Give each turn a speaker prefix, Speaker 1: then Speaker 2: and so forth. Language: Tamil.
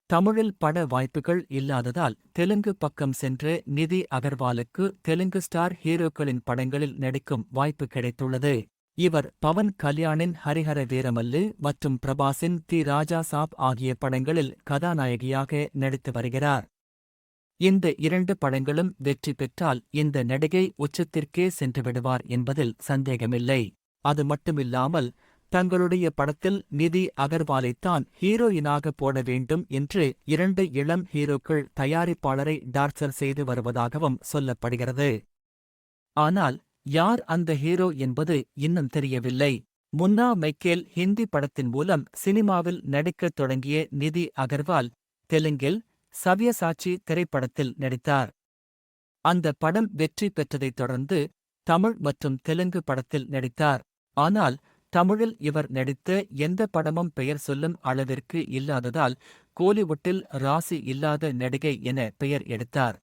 Speaker 1: தமிழில் பட வாய்ப்புகள் இல்லாததால் தெலுங்கு பக்கம் சென்ற நிதி அகர்வாலுக்கு தெலுங்கு ஸ்டார் ஹீரோக்களின் படங்களில் நடிக்கும் வாய்ப்பு கிடைத்துள்ளது. இவர் பவன் கல்யாணின் ஹரிஹர வீரமல்லு மற்றும் பிரபாஸின் தி ராஜா சாப் ஆகிய படங்களில் கதாநாயகியாக நடித்து வருகிறார். இந்த 2 படங்களும் வெற்றி பெற்றால் இந்த நடிகை உச்சத்திற்கே சென்றுவிடுவார் என்பதில் சந்தேகமில்லை. அது மட்டுமில்லாமல் தங்களுடைய படத்தில் நிதி அகர்வாலைத்தான் ஹீரோயினாக போட வேண்டும் என்று 2 இளம் ஹீரோக்கள் தயாரிப்பாளரை டார்ச்சர் செய்து வருவதாகவும் சொல்லப்படுகிறது. ஆனால் யார் அந்த ஹீரோ என்பது இன்னும் தெரியவில்லை. முன்னா மைக்கேல் ஹிந்தி படத்தின் மூலம் சினிமாவில் நடிக்கத் தொடங்கிய நிதி அகர்வால் தெலுங்கில் சவ்யசாச்சி திரைப்படத்தில் நடித்தார். அந்த படம் வெற்றி பெற்றதைத் தொடர்ந்து தமிழ் மற்றும் தெலுங்கு படத்தில் நடித்தார். ஆனால் தமிழில் இவர் நடித்த எந்த படமும் பெயர் சொல்லும் அளவிற்கு இல்லாததால் கோலிவுட்டில் ராசி இல்லாத நடிகை என பெயர் எடுத்தார்.